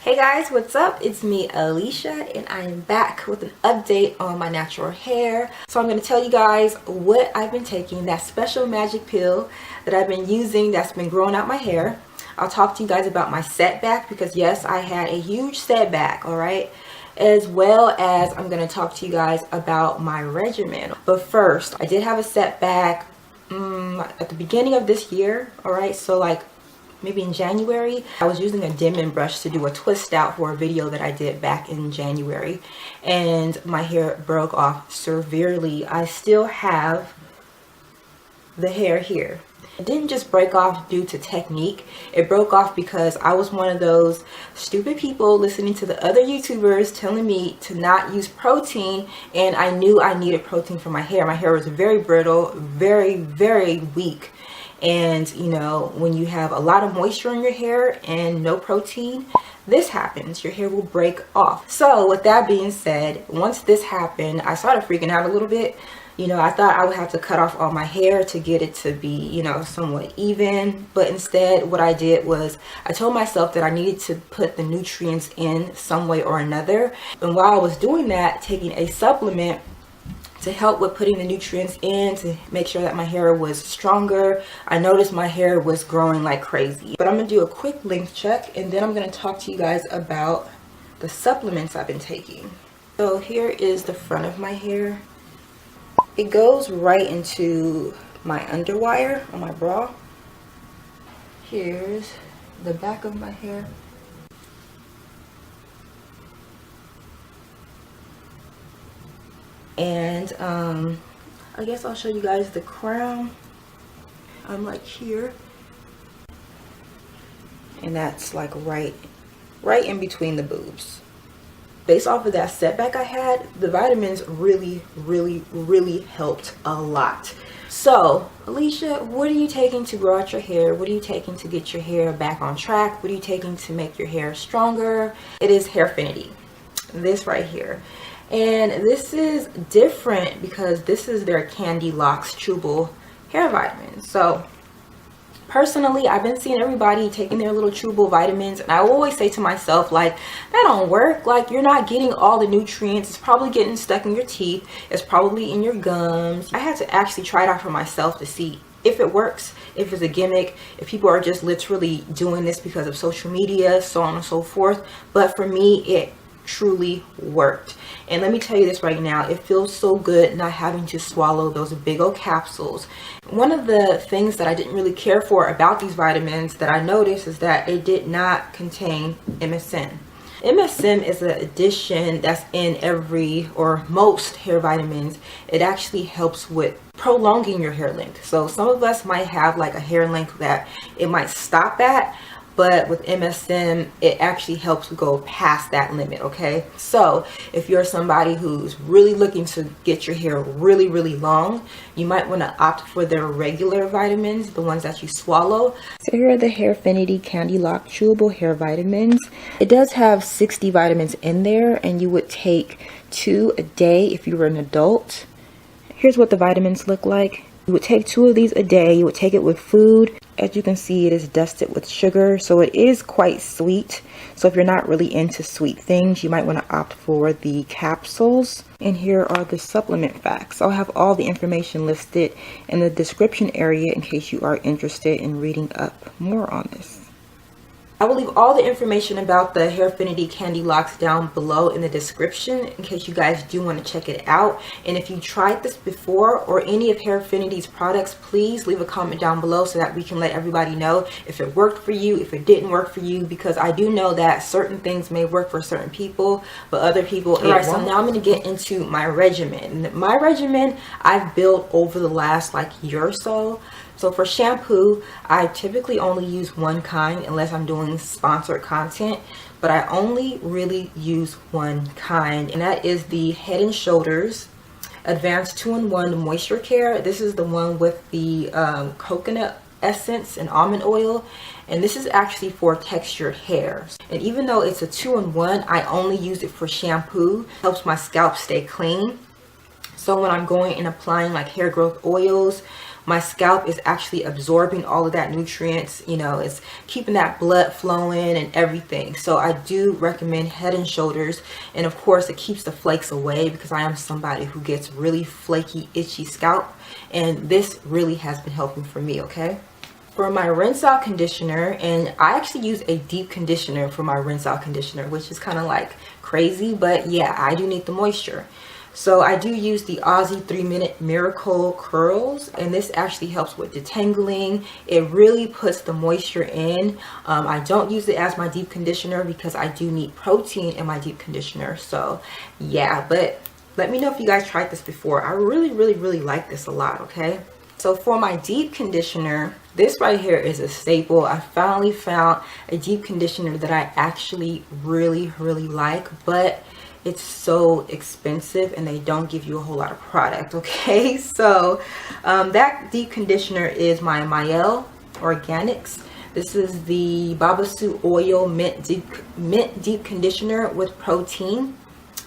Hey guys, what's up? It's me, Alicia, and I am back with an update on my natural hair. So I'm going to tell you guys what I've been taking, that special magic pill that I've been using that's been growing out my hair. I'll talk to you guys about my setback because yes, I had a huge setback, alright? As well as I'm going to talk to you guys about my regimen. But first, I did have a setback at the beginning of this year, alright? So like maybe in January, I was using a Denman brush to do a twist out for a video that I did back in January, and my hair broke off severely. I still have the hair here. It didn't just break off due to technique. It broke off because I was one of those stupid people listening to the other YouTubers telling me to not use protein, and I knew I needed protein for my hair. My hair was very brittle, very, very weak. And you know, when you have a lot of moisture in your hair and no protein, this happens. Your hair will break off. So with that being said, once this happened, I started freaking out a little bit. You know, I thought I would have to cut off all my hair to get it to be, you know, somewhat even. But instead, what I did was I told myself that I needed to put the nutrients in some way or another. And while I was doing that, taking a supplement to help with putting the nutrients in to make sure that my hair was stronger, I noticed my hair was growing like crazy. But I'm going to do a quick length check, and then I'm going to talk to you guys about the supplements I've been taking. So here is the front of my hair. It goes right into my underwire on my bra. Here's the back of my hair. And I guess I'll show you guys the crown. I'm like here, and that's like right in between the boobs. Based off of that setback I had, the vitamins really helped a lot. So Alicia, what are you taking to grow out your hair? What are you taking to get your hair back on track? What are you taking to make your hair stronger? It is Hairfinity, this right here. And this is different because this is their Candilocks chewable hair vitamins. So personally, I've been seeing everybody taking their little chewable vitamins, and I always say to myself, like, that don't work. Like, you're not getting all the nutrients. It's probably getting stuck in your teeth. It's probably in your gums. I had to actually try it out for myself to see if it works, if it's a gimmick, if people are just literally doing this because of social media, so on and so forth. But for me, it truly worked. And let me tell you this right now, it feels so good not having to swallow those big old capsules. One of the things that I didn't really care for about these vitamins that I noticed is that it did not contain MSM. MSM is an addition that's in every or most hair vitamins. It actually helps with prolonging your hair length. So some of us might have like a hair length that it might stop at, but with MSM, it actually helps go past that limit, okay? So if you're somebody who's really looking to get your hair really long, you might want to opt for their regular vitamins, the ones that you swallow. So here are the Hairfinity Candilocks chewable hair vitamins. It does have 60 vitamins in there, and you would take 2 a day if you were an adult. Here's what the vitamins look like. You would take 2 of these a day. You would take it with food. As you can see, it is dusted with sugar, so it is quite sweet. So if you're not really into sweet things, you might want to opt for the capsules. And here are the supplement facts. I'll have all the information listed in the description area in case you are interested in reading up more on this. I will leave all the information about the Hairfinity Candilocks down below in the description in case you guys do want to check it out. And if you tried this before or any of Hairfinity's products, please leave a comment down below so that we can let everybody know if it worked for you, if it didn't work for you, because I do know that certain things may work for certain people, but other people it won't. So now I'm going to get into my regimen. My regimen I've built over the last like year or so. So for shampoo, I typically only use one kind unless I'm doing sponsored content, but I only really use one kind, and that is the Head & Shoulders Advanced 2-in-1 Moisture Care. This is the one with the coconut essence and almond oil, and this is actually for textured hair. And even though it's a 2-in-1, I only use it for shampoo. It helps my scalp stay clean. So when I'm going and applying like hair growth oils, my scalp is actually absorbing all of that nutrients. You know, it's keeping that blood flowing and everything. So I do recommend Head and Shoulders. And of course, it keeps the flakes away because I am somebody who gets really flaky, itchy scalp. And this really has been helping for me, okay? For my rinse out conditioner, and I actually use a deep conditioner for my rinse out conditioner, which is kind of like crazy, but yeah, I do need the moisture. So I do use the Aussie 3-Minute Miracle Curls, and this actually helps with detangling. It really puts the moisture in. I don't use it as my deep conditioner because I do need protein in my deep conditioner. So yeah, but let me know if you guys tried this before. I really like this a lot, okay? So for my deep conditioner, this right here is a staple. I finally found a deep conditioner that I actually really like, but it's so expensive and they don't give you a whole lot of product, okay? So that deep conditioner is my Mielle Organics. This is the Babasu Oil Mint Deep Conditioner with Protein,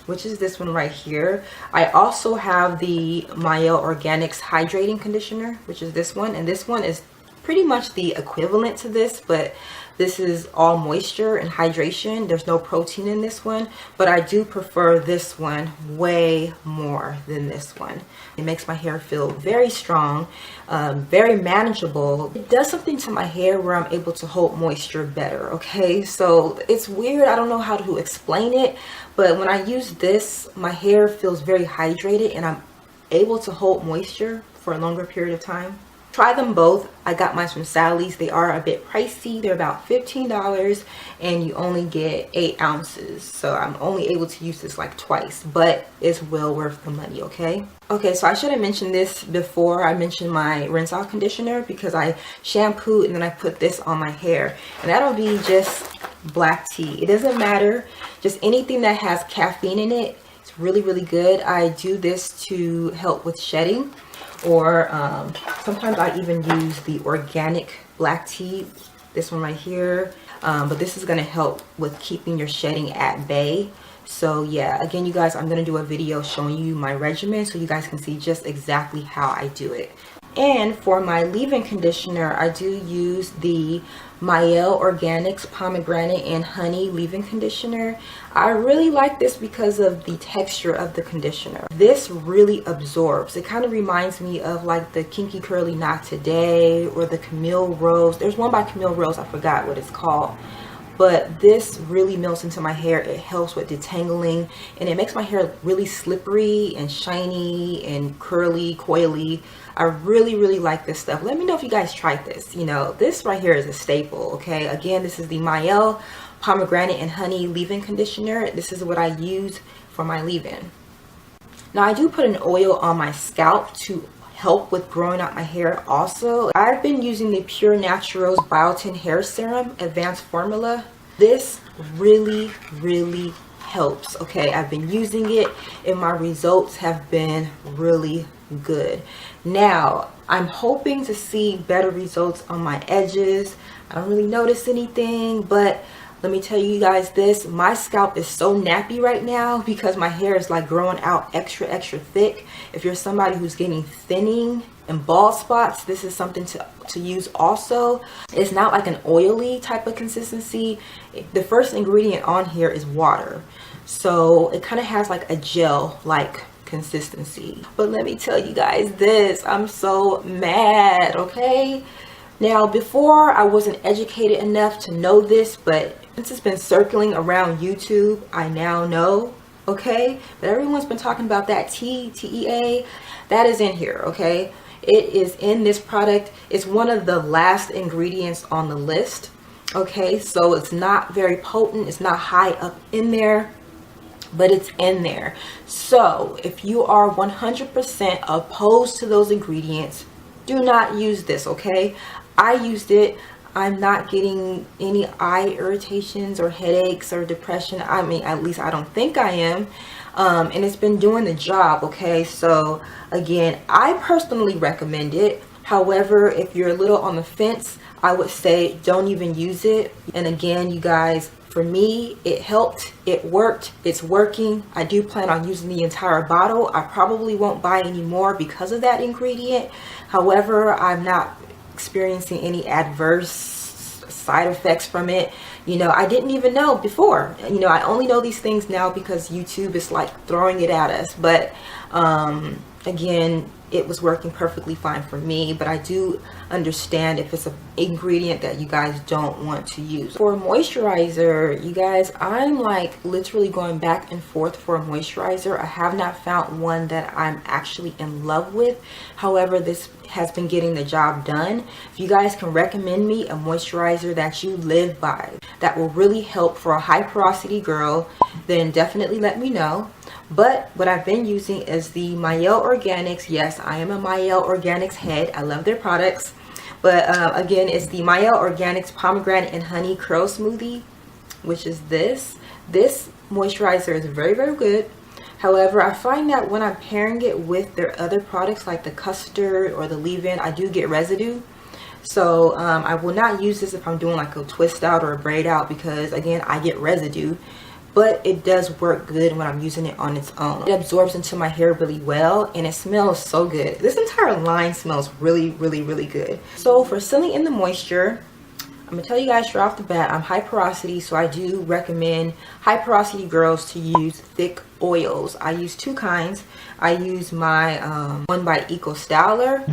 which is this one right here. I also have the Mielle Organics Hydrating Conditioner, which is this one, and this one is pretty much the equivalent to this, but this is all moisture and hydration. There's no protein in this one, but I do prefer this one way more than this one. It makes my hair feel very strong, very manageable. It does something to my hair where I'm able to hold moisture better, okay? So it's weird, I don't know how to explain it, but when I use this, my hair feels very hydrated and I'm able to hold moisture for a longer period of time. Try them both. I got mine from Sally's. They are a bit pricey. They're about $15 and you only get 8 ounces. So I'm only able to use this like twice, but it's well worth the money, okay? Okay, so I should have mentioned this before I mentioned my rinse out conditioner because I shampoo and then I put this on my hair. And that'll be just black tea. It doesn't matter. Just anything that has caffeine in it. It's really good. I do this to help with shedding. Or sometimes I even use the organic black tea, this one right here, but this is going to help with keeping your shedding at bay. So yeah, again you guys, I'm going to do a video showing you my regimen so you guys can see just exactly how I do it. And for my leave-in conditioner, I do use the Mielle Organics Pomegranate and Honey leave-in conditioner. I really like this because of the texture of the conditioner. This really absorbs. It kind of reminds me of like the Kinky Curly Not Today or the Camille Rose. There's one by Camille Rose, I forgot what it's called. But this really melts into my hair. It helps with detangling and it makes my hair really slippery and shiny and curly, coily. I really like this stuff. Let me know if you guys tried this. You know, this right here is a staple, okay? Again, this is the Mielle Pomegranate and Honey leave-in conditioner. This is what I use for my leave-in. Now, I do put an oil on my scalp to help with growing out my hair also. I've been using the Pure Naturals Biotin Hair Serum Advanced Formula. This really helps, okay? I've been using it and my results have been really good. Now, I'm hoping to see better results on my edges. I don't really notice anything, but let me tell you guys this, my scalp is so nappy right now because my hair is like growing out extra thick. If you're somebody who's getting thinning and bald spots, this is something to use also. It's not like an oily type of consistency. The first ingredient on here is water. So it kind of has like a gel like consistency. But let me tell you guys this, I'm so mad, okay? Now, before I wasn't educated enough to know this, but since it's been circling around YouTube, I now know, okay? But everyone's been talking about that TEA. That is in here, okay? It is in this product. It's one of the last ingredients on the list, okay? So it's not very potent. It's not high up in there, but it's in there. So if you are 100% opposed to those ingredients, do not use this, okay? I used it. I'm not getting any eye irritations or headaches or depression. I mean, at least I don't think I am. And it's been doing the job, okay? So again, I personally recommend it. However, if you're a little on the fence, I would say don't even use it. And again, you guys, For me, it helped, it worked, it's working. I do plan on using the entire bottle. I probably won't buy any more because of that ingredient. However, I'm not experiencing any adverse side effects from it. You know, I didn't even know before. You know, I only know these things now because YouTube is like throwing it at us. But again, it was working perfectly fine for me, but I do understand if it's an ingredient that you guys don't want to use. For moisturizer, you guys, I'm like literally going back and forth for a moisturizer. I have not found one that I'm actually in love with. However, this has been getting the job done. If you guys can recommend me a moisturizer that you live by that will really help for a high porosity girl, then definitely let me know. But what I've been using is the Mielle Organics. Yes, I am a Mielle Organics head. I love their products. But again, it's the Mielle Organics Pomegranate and Honey Curl Smoothie, which is this. This moisturizer is very, very good. However, I find that when I'm pairing it with their other products like the custard or the leave-in, I do get residue. So I will not use this if I'm doing like a twist out or a braid out because, again, I get residue. But it does work good when I'm using it on its own. It absorbs into my hair really well and it smells so good. This entire line smells really, really, really good. So for sealing in the moisture, I'm gonna tell you guys straight off the bat, I'm high porosity, so I do recommend high porosity girls to use thick oils. I use two kinds. I use my one by Eco Styler.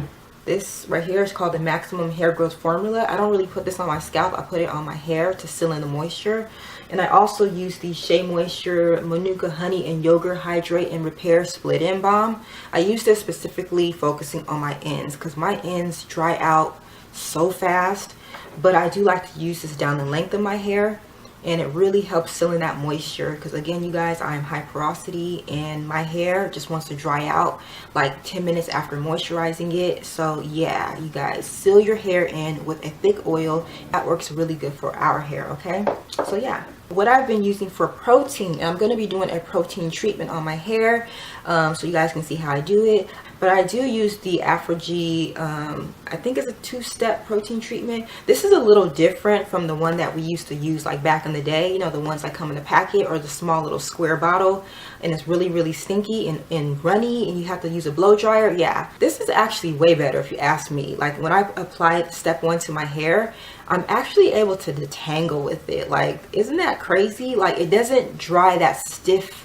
This right here is called the Maximum Hair Growth Formula. I don't really put this on my scalp. I put it on my hair to seal in the moisture. And I also use the Shea Moisture Manuka Honey and Yogurt Hydrate and Repair Split-In Balm. I use this specifically focusing on my ends because my ends dry out so fast. But I do like to use this down the length of my hair. And it really helps seal in that moisture because, again, you guys, I am high porosity and my hair just wants to dry out like 10 minutes after moisturizing it. So yeah, you guys, seal your hair in with a thick oil. That works really good for our hair, okay? So yeah, what I've been using for protein, I'm going to be doing a protein treatment on my hair so you guys can see how I do it. But I do use the Afro-G, I think it's a 2-step protein treatment. This is a little different from the one that we used to use like back in the day. You know, the ones that come in the packet or the small little square bottle. And it's really, really stinky and runny and you have to use a blow dryer. Yeah, this is actually way better if you ask me. Like when I apply step 1 to my hair, I'm actually able to detangle with it. Like, isn't that crazy? Like, it doesn't dry that stiff,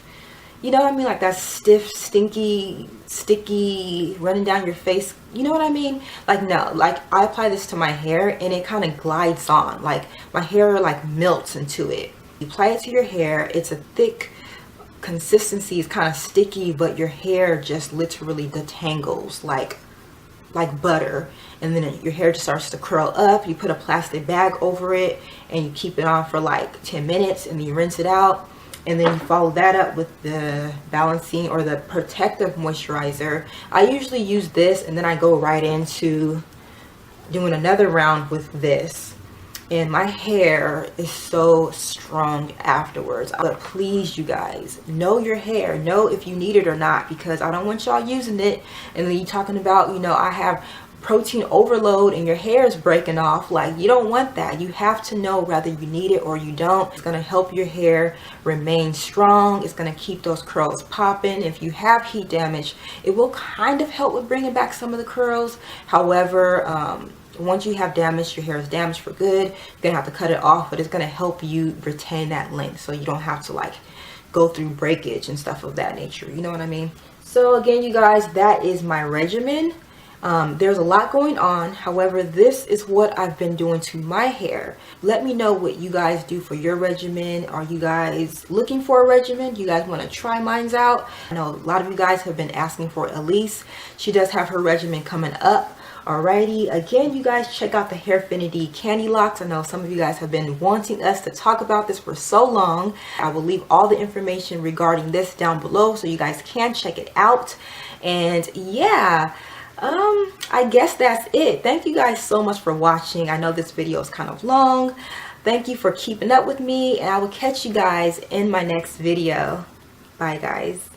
you know what I mean? Like that stiff, stinky, sticky, running down your face. You know what I mean? Like, no, like I apply this to my hair and it kind of glides on. Like my hair like melts into it. You apply it to your hair. It's a thick consistency. It's kind of sticky, but your hair just literally detangles like butter. And then your hair just starts to curl up. You put a plastic bag over it and you keep it on for like 10 minutes and then you rinse it out. And then you follow that up with the balancing or the protective moisturizer. I usually use this and then I go right into doing another round with this. And my hair is so strong afterwards. But please, you guys, know your hair. Know if you need it or not, because I don't want y'all using it and then you talking about, you know, I have protein overload and your hair is breaking off. Like, you don't want that. You have to know whether you need it or you don't. It's going to help your hair remain strong. It's going to keep those curls popping. If you have heat damage, it will kind of help with bringing back some of the curls. However, once you have damage, your hair is damaged for good, you're going to have to cut it off, but it's going to help you retain that length so you don't have to like go through breakage and stuff of that nature. You know what I mean? So again, you guys, that is my regimen. There's a lot going on. However, this is what I've been doing to my hair. Let me know what you guys do for your regimen. Are you guys looking for a regimen? Do you guys want to try mine out? I know a lot of you guys have been asking for Elise. She does have her regimen coming up. Alrighty, again, you guys, check out the Hairfinity Candilocks. I know some of you guys have been wanting us to talk about this for so long. I will leave all the information regarding this down below so you guys can check it out. And yeah, I guess that's it. Thank you guys so much for watching. I know this video is kind of long. Thank you for keeping up with me, and I will catch you guys in my next video. Bye, guys.